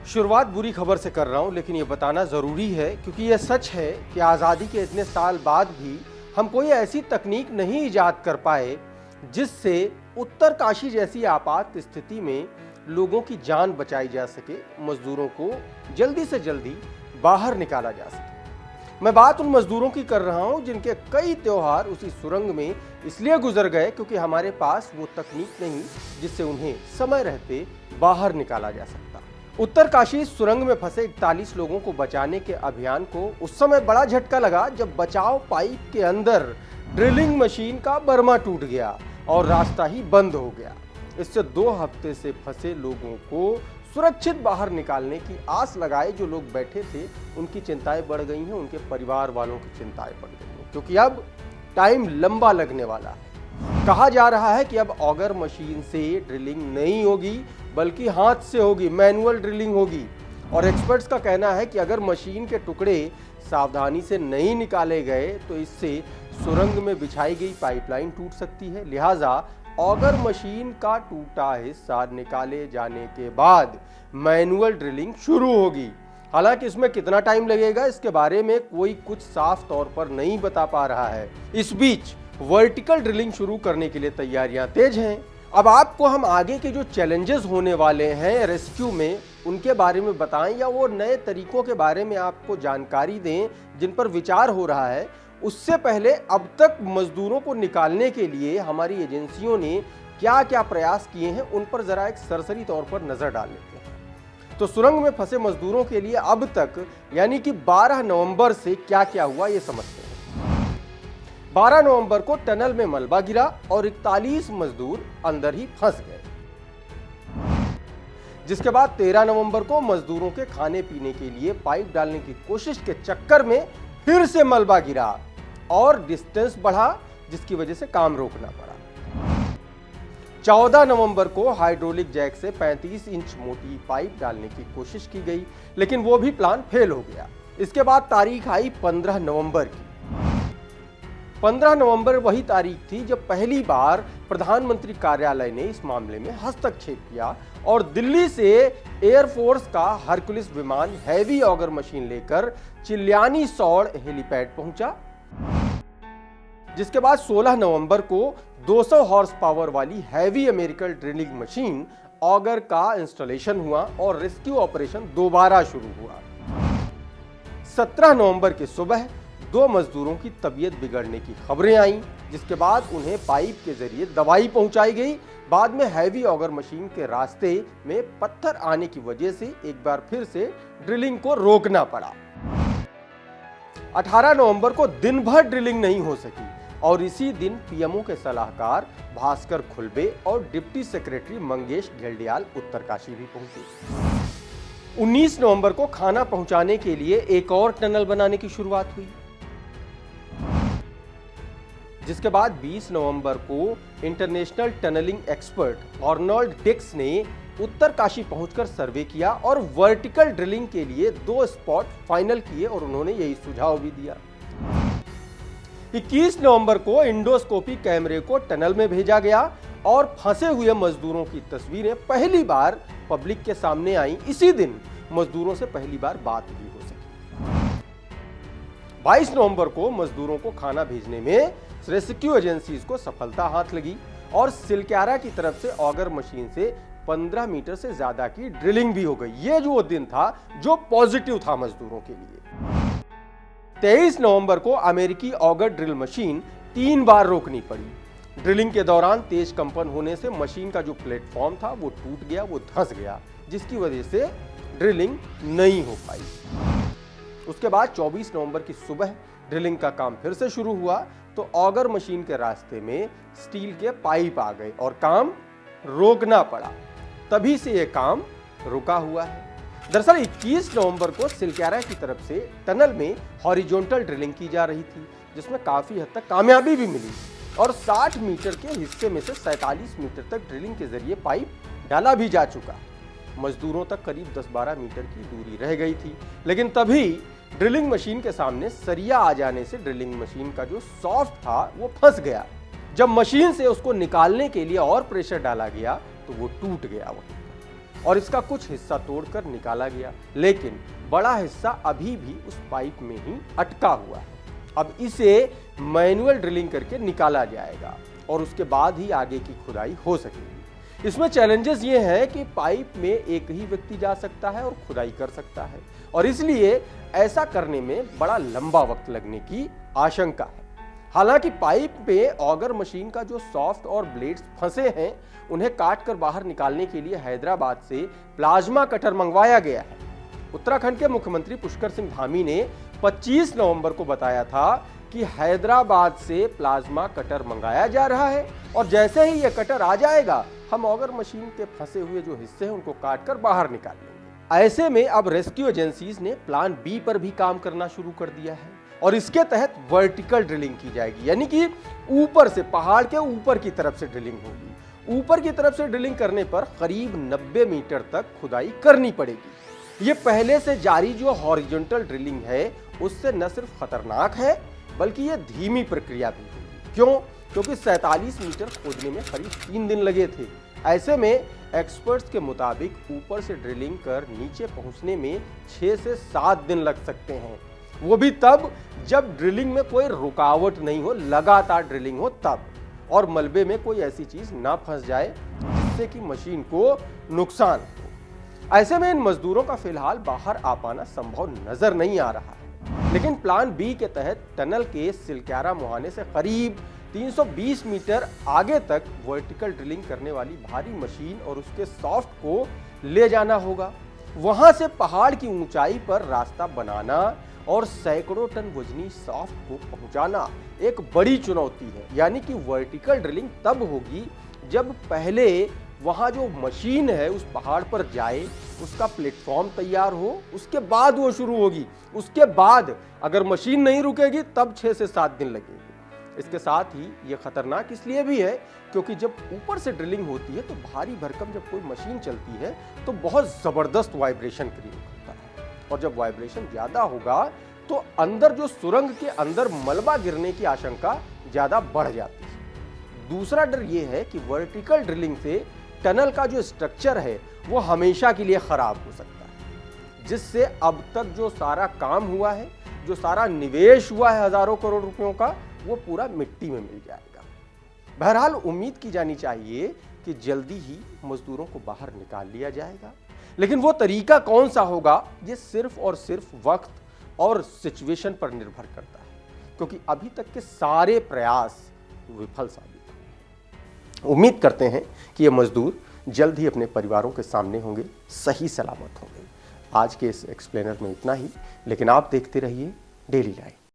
शुरुआत बुरी खबर से कर रहा हूं, लेकिन ये बताना ज़रूरी है क्योंकि ये सच है कि आज़ादी के इतने साल बाद भी हम कोई ऐसी तकनीक नहीं इजाद कर पाए जिससे उत्तरकाशी जैसी आपात स्थिति में लोगों की जान बचाई जा सके, मजदूरों को जल्दी से जल्दी बाहर निकाला जा सके। मैं बात उन मजदूरों की कर रहा हूं जिनके कई त्योहार उसी सुरंग में इसलिए गुजर गए क्योंकि हमारे पास वो तकनीक नहीं जिससे उन्हें समय रहते बाहर निकाला जा सकता। उत्तरकाशी सुरंग में फंसे 41 लोगों को बचाने के अभियान को उस समय बड़ा झटका लगा जब बचाव पाइप के अंदर ड्रिलिंग मशीन का बर्मा टूट गया और रास्ता ही बंद हो गया। इससे 2 हफ्ते से फंसे लोगों को सुरक्षित बाहर निकालने की आस लगाए जो लोग बैठे थे, उनकी चिंताएं बढ़ गई हैं, उनके परिवार वालों की चिंताएं बढ़ गई हैं क्योंकि अब टाइम लंबा लगने वाला है। कहा जा रहा है कि अब ऑगर मशीन से ड्रिलिंग नहीं होगी बल्कि हाथ से होगी, मैनुअल ड्रिलिंग होगी। और एक्सपर्ट्स का कहना है कि अगर मशीन के टुकड़े सावधानी से नहीं निकाले गए तो इससे सुरंग में बिछाई गई पाइपलाइन टूट सकती है। लिहाजा ऑगर मशीन का टूटा हिस्सा निकाले जाने के बाद मैनुअल ड्रिलिंग शुरू होगी। हालांकि इसमें कितना टाइम लगेगा इसके बारे में कोई कुछ साफ तौर पर नहीं बता पा रहा है। इस बीच वर्टिकल ड्रिलिंग शुरू करने के लिए तैयारियां तेज हैं। अब आपको हम आगे के जो चैलेंजेस होने वाले हैं रेस्क्यू में उनके बारे में बताएं या वो नए तरीकों के बारे में आपको जानकारी दें जिन पर विचार हो रहा है, उससे पहले अब तक मजदूरों को निकालने के लिए हमारी एजेंसियों ने क्या क्या प्रयास किए हैं उन पर जरा एक सरसरी तौर पर नजर डाल लेते हैं। तो सुरंग में फंसे मजदूरों के लिए अब तक यानी कि 12 नवंबर से क्या क्या हुआ ये समझते हैं। 12 नवंबर को टनल में मलबा गिरा और 41 मजदूर अंदर ही फंस गए, जिसके बाद 13 नवंबर को मजदूरों के खाने पीने के लिए पाइप डालने की कोशिश के चक्कर में फिर से मलबा गिरा और डिस्टेंस बढ़ा जिसकी वजह से काम रोकना पड़ा। 14 नवंबर को हाइड्रोलिक जैक से 35 इंच मोटी पाइप डालने की कोशिश की गई लेकिन वो भी प्लान फेल हो गया। इसके बाद तारीख आई 15 नवंबर की। 15 नवंबर वही तारीख थी जब पहली बार प्रधानमंत्री कार्यालय ने इस मामले में हस्तक्षेप किया और दिल्ली से एयरफोर्स का हरकुलिस विमान हैवी ऑगर मशीन लेकर चिल्यानी सौड़ हेलीपैड पहुंचा, जिसके बाद 16 नवंबर को 200 हॉर्स पावर वाली heavy American drilling machine auger का इंस्टॉलेशन हुआ और रेस्क्यू ऑपरेशन दोबारा शुरू हुआ। 17 नवंबर की सुबह 2 मजदूरों की तबीयत बिगड़ने की खबरें आईं, जिसके बाद उन्हें पाइप के जरिए दवाई पहुंचाई गई। बाद में हैवी ऑगर मशीन के रास्ते में पत्थर आने की वजह से एक बार फिर से ड्रिलिंग को रोकना पड़ा। 18 नवंबर को दिन भर ड्रिलिंग नहीं हो सकी और इसी दिन पीएमओ के सलाहकार भास्कर खुलबे और डिप्टी सेक्रेटरी मंगेश घेल्डियाल उत्तरकाशी भी पहुंचे। 19 नवंबर को खाना पहुंचाने के लिए एक और टनल बनाने की शुरुआत हुई, जिसके बाद 20 नवंबर को international tunnelling expert Arnold Dix ने उत्तरकाशी पहुंचकर सर्वे किया और वर्टिकल ड्रिलिंग के लिए 2 स्पॉट फाइनल किए और उन्होंने यही सुझाव भी दिया। 21 नवंबर को इंडोस्कोपी कैमरे को टनल में भेजा गया और फंसे हुए मजदूरों की तस्वीरें पहली बार पब्लिक के सामने आई। इसी दिन मजदूरों से पहली बार बात भी हो सकी। 22 नवंबर को मजदूरों को खाना भेजने में रेस्क्यू एजेंसीज को सफलता हाथ लगी और सिलक्यारा की तरफ से ऑगर मशीन से 15 मीटर से ज्यादा की ड्रिलिंग भी हो गई। ये जो दिन था जो पॉजिटिव था मजदूरों के लिए। 23 नवंबर को अमेरिकी ऑगर ड्रिल मशीन 3 बार रोकनी पड़ी। ड्रिलिंग के दौरान तेज कंपन होने से मशीन का जो प्लेटफॉर्म था वो टूट गया, वो धंस गया, जिसकी वजह से ड्रिलिंग नहीं हो पाई। उसके बाद 24 नवंबर की सुबह ड्रिलिंग का काम फिर से शुरू हुआ तो ऑगर मशीन के रास्ते में स्टील के पाइप आ गए और काम रोकना पड़ा। तभी से यह काम रुका हुआ है। दरअसल 21 नवंबर को सिलक्यारा की तरफ से टनल में हॉरिजॉन्टल ड्रिलिंग की जा रही थी, जिसमें काफी हद तक कामयाबी भी मिली और 60 मीटर के हिस्से में से 47 मीटर तक ड्रिलिंग के जरिए पाइप डाला भी जा चुका। मजदूरों तक करीब 10-12 मीटर की दूरी रह गई थी, लेकिन तभी ड्रिलिंग मशीन के सामने सरिया आ जाने से ड्रिलिंग मशीन का जो सॉफ्ट था वो फंस गया। जब मशीन से उसको निकालने के लिए और प्रेशर डाला गया तो वो टूट गया। और इसका कुछ हिस्सा तोड़कर निकाला गया, लेकिन बड़ा हिस्सा अभी भी उस पाइप में ही अटका हुआ है। अब इसे मैनुअल ड्रिलिंग करके निकाला जाएगा और उसके बाद ही आगे की खुदाई हो सकेगी। इसमें चैलेंजेस ये हैं कि पाइप में एक ही व्यक्ति जा सकता है और खुदाई कर सकता है, और इसलिए ऐसा करने में बड़ा लंबा वक्त लगने की आशंका है। हालांकि पाइप में ऑगर मशीन का जो सॉफ्ट और ब्लेड्स फंसे हैं, उन्हें काट कर बाहर निकालने के लिए हैदराबाद से प्लाज्मा कटर मंगवाया गया है। उत्तराखंड के मुख्यमंत्री पुष्कर सिंह धामी ने 25 नवंबर को बताया था कि हैदराबाद से प्लाज्मा कटर मंगाया जा रहा है और जैसे ही यह कटर आ जाएगा, हम ऑगर मशीन के फंसे हुए जो हिस्से हैं उनको काटकर बाहर निकाल लेंगे। ऐसे में अब रेस्क्यू एजेंसीज ने प्लान बी पर भी काम करना शुरू कर दिया है और इसके तहत वर्टिकल ड्रिलिंग की जाएगी, यानी कि ऊपर से, पहाड़ के ऊपर की तरफ से ड्रिलिंग होगी। ऊपर की तरफ से ड्रिलिंग करने पर करीब 90 मीटर तक खुदाई करनी पड़ेगी। ये पहले से जारी जो हॉरिजॉन्टल ड्रिलिंग है उससे न सिर्फ खतरनाक है, बल्कि ये धीमी प्रक्रिया भी है। क्यों? क्योंकि 47 मीटर खोदने में करीब 3 दिन लगे थे। ऐसे में एक्सपर्ट्स के मुताबिक ऊपर से ड्रिलिंग कर नीचे पहुंचने में 6 से 7 दिन लग सकते हैं, वो भी तब जब ड्रिलिंग में कोई रुकावट नहीं हो, लगातार ड्रिलिंग हो तब, और मलबे में कोई ऐसी चीज ना फंस जाए जिससे कि मशीन को नुकसान हो। ऐसे में इन मजदूरों का फिलहाल बाहर आ पाना संभव नजर नहीं आ रहा है, लेकिन प्लान बी के तहत टनल के सिलक्यारा मुहाने से करीब 320 मीटर आगे तक वर्टिकल ड्रिलिंग करने वाली भारी मशीन और उसके सॉफ्ट को ले जाना होगा। वहां से पहाड़ की ऊंचाई पर रास्ता बनाना और सैकड़ों टन वजनी सॉफ्ट को पहुंचाना एक बड़ी चुनौती है। यानी कि वर्टिकल ड्रिलिंग तब होगी जब पहले वहां जो मशीन है उस पहाड़ पर जाए, उसका प्लेटफॉर्म तैयार हो, उसके बाद वो शुरू होगी। उसके बाद अगर मशीन नहीं रुकेगी तब 6 से 7 दिन लगेंगे। इसके साथ ही ये खतरनाक इसलिए भी है क्योंकि जब ऊपर से ड्रिलिंग होती है तो भारी भरकम जब कोई मशीन चलती है तो बहुत जबरदस्त वाइब्रेशन क्रिएट होता है, और जब वाइब्रेशन ज्यादा होगा तो अंदर जो सुरंग के अंदर मलबा गिरने की आशंका ज्यादा बढ़ जाती है। दूसरा डर ये है कि वर्टिकल ड्रिलिंग से टनल का जो स्ट्रक्चर है वो हमेशा के लिए खराब हो सकता है, जिससे अब तक जो सारा काम हुआ है, जो सारा निवेश हुआ है हजारों करोड़ रुपयों का, वो पूरा मिट्टी में मिल जाएगा। बहरहाल उम्मीद की जानी चाहिए कि जल्दी ही मजदूरों को बाहर निकाल लिया जाएगा, लेकिन वो तरीका कौन सा होगा ये सिर्फ और सिर्फ वक्त और सिचुएशन पर निर्भर करता है, क्योंकि अभी तक के सारे प्रयास विफल साबित हुए। उम्मीद करते हैं कि ये मजदूर जल्द ही अपने परिवारों के सामने होंगे, सही सलामत होंगे। आज के इस एक्सप्लेनर में इतना ही, लेकिन आप देखते रहिए डेली लाइव।